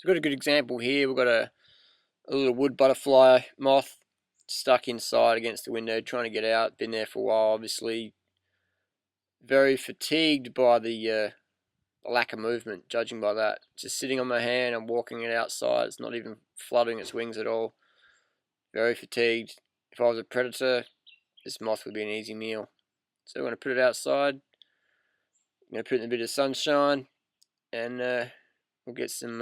we've got a good example here. We've got a little wood butterfly moth stuck inside against the window, trying to get out. Been there for a while, obviously. Very fatigued by the lack of movement, judging by that. Just sitting on my hand, I'm walking it outside. It's not even fluttering its wings at all. Very fatigued. If I was a predator, this moth would be an easy meal. So we're going to put it outside. I'm going to put it in a bit of sunshine, and we'll get some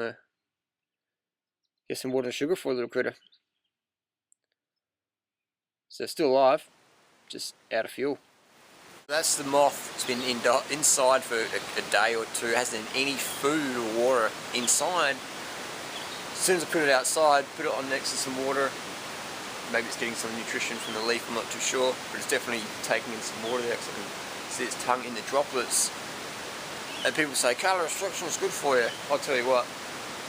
water and sugar for a little critter. So still alive, just out of fuel. That's the moth. It's been inside for a day or two. It hasn't had any food or water inside. As soon as I put it outside, put it on next to some water. Maybe it's getting some nutrition from the leaf, I'm not too sure. But it's definitely taking in some water there because I can see its tongue in the droplets. And people say, calorie restriction is good for you. I'll tell you what,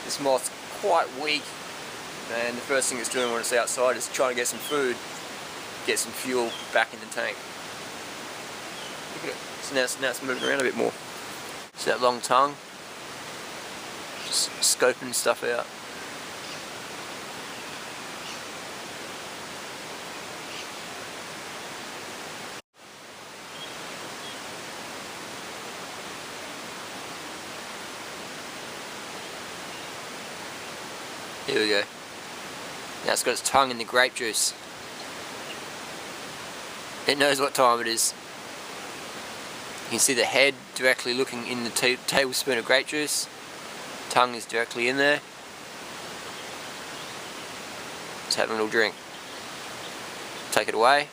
this moth's quite weak. And the first thing it's doing when it's outside is trying to get some food, get some fuel back in the tank. Look at it. So now it's moving around a bit more. See that long tongue? Just scoping stuff out. Here we go. Now it's got its tongue in the grape juice. It knows what time it is. You can see the head directly looking in the tablespoon of grape juice. Tongue is directly in there. It's having a little drink. Take it away.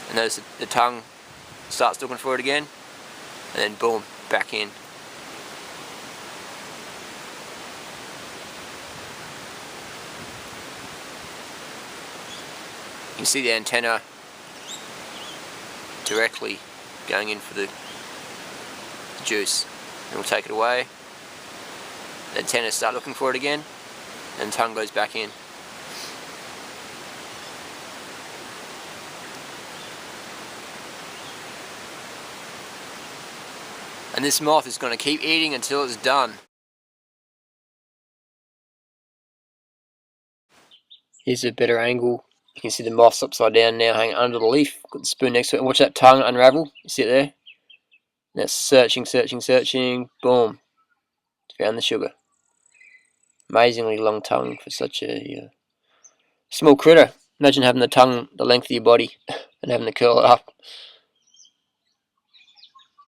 And notice the tongue starts looking for it again. And then boom, back in. You can see the antenna directly going in for the juice. And we'll take it away. The antenna start looking for it again, and the tongue goes back in. And this moth is going to keep eating until it's done. Here's a better angle. You can see the moth's upside down now, hanging under the leaf. Got the spoon next to it, and watch that tongue unravel. You see it there? And it's searching, searching, searching. Boom. Found the sugar. Amazingly long tongue for such a small critter. Imagine having the tongue the length of your body and having to curl it up.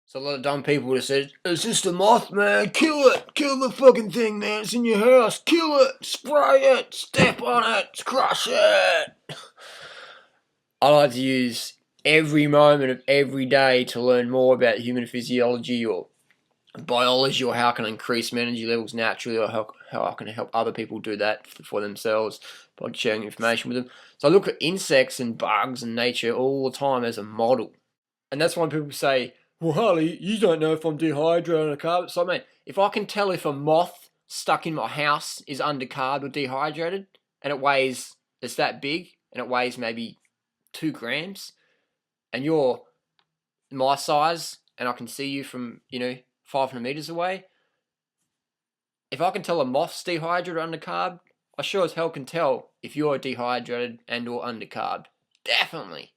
So a lot of dumb people would have said, it's just a moth, man. Kill it. Kill the fucking thing, man. It's in your house. Kill it. Spray it. Step on it. Crush it. I like to use every moment of every day to learn more about human physiology or biology, or how I can increase my energy levels naturally, or how I can help other people do that for themselves by sharing information with them. So I look at insects and bugs and nature all the time as a model. And that's why people say, well, Harley, you don't know if I'm dehydrated or carb. So I mean, if I can tell if a moth stuck in my house is undercarbed or dehydrated, and it's that big, and it weighs maybe 2 grams, and you're my size, and I can see you from, 500 meters away. If I can tell a moth's dehydrated or undercarbed, I sure as hell can tell if you're dehydrated and or undercarbed. Definitely.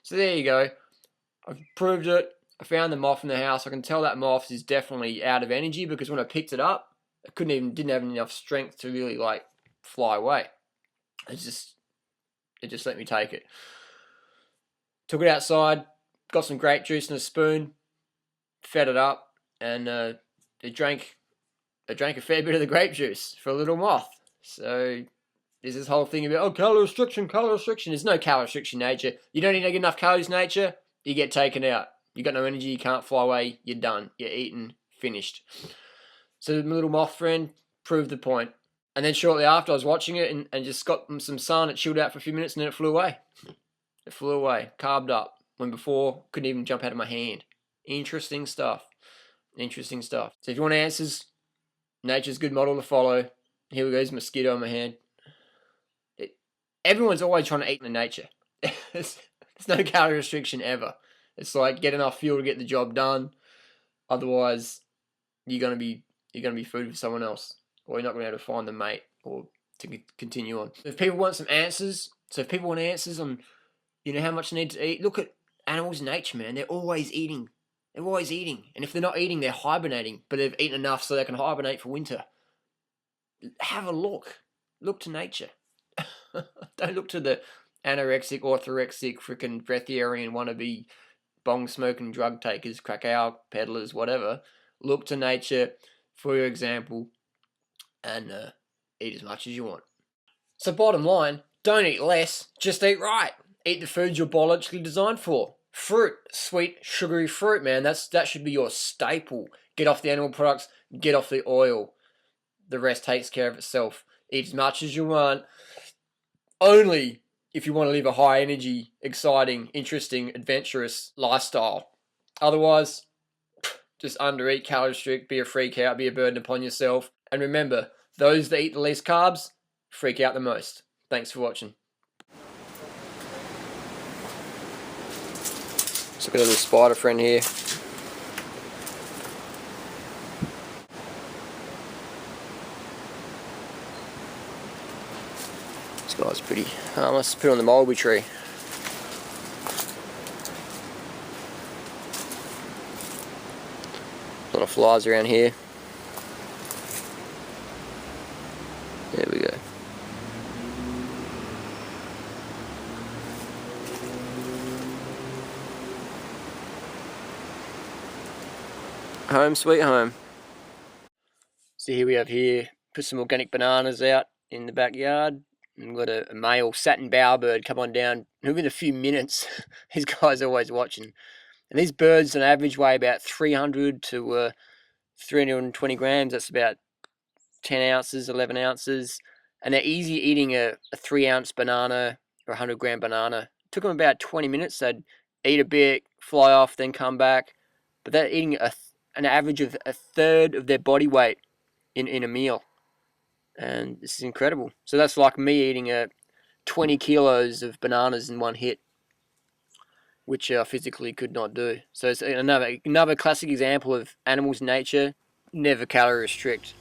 So there you go. I've proved it. I found the moth in the house. I can tell that moth is definitely out of energy, because when I picked it up, it didn't have enough strength to really fly away. It just let me take it. Took it outside, got some grape juice in a spoon, fed it up, and it drank a fair bit of the grape juice for a little moth. So there's this whole thing about, calorie restriction, calorie restriction. There's no calorie restriction in nature. You don't eat enough calories in nature, you get taken out. You got no energy, you can't fly away, you're done. You're eaten, finished. So my little moth friend proved the point. And then shortly after, I was watching it and just got some sun. It chilled out for a few minutes and then it flew away. It flew away, carved up, when before couldn't even jump out of my hand. Interesting stuff. Interesting stuff. So if you want answers, nature's a good model to follow. Here we go, there's a mosquito on my hand. Everyone's always trying to eat in nature. There's no calorie restriction ever. It's like, get enough fuel to get the job done. Otherwise, you're gonna be food for someone else. or you're not going to be able to find the mate or to continue on. If people want some answers, on, how much they need to eat, look at animals in nature, man. They're always eating. They're always eating. And if they're not eating, they're hibernating, but they've eaten enough so they can hibernate for winter. Have a look. Look to nature. Don't look to the anorexic, orthorexic, freaking breathiarian wannabe bong smoking drug takers, crackhour peddlers, whatever. Look to nature for your example and eat as much as you want. So bottom line, don't eat less, just eat right. Eat the foods you're biologically designed for. Fruit, sweet, sugary fruit, man. That should be your staple. Get off the animal products, get off the oil. The rest takes care of itself. Eat as much as you want. Only if you want to live a high energy, exciting, interesting, adventurous lifestyle. Otherwise, just undereat, calorie restrict, be a freak out, be a burden upon yourself. And remember, those that eat the least carbs freak out the most. Thanks for watching. Let's look at a little spider friend here. This guy's pretty harmless. Put it on the mulberry tree. A lot of flies around here. There we go. Home sweet home. So here we have put some organic bananas out in the backyard. And we've got a male satin bowerbird come on down. Within a few minutes, these guys are always watching. And these birds on average weigh about 300 to 320 grams. That's about 10 ounces, 11 ounces. And they're easy eating a 3-ounce banana or 100-gram banana. It took them about 20 minutes. They'd eat a bit, fly off, then come back. But they're eating an average of a third of their body weight in a meal. And this is incredible. So that's like me eating 20 kilos of bananas in one hit, which I physically could not do. So it's another classic example of animals' nature. Never calorie restrict.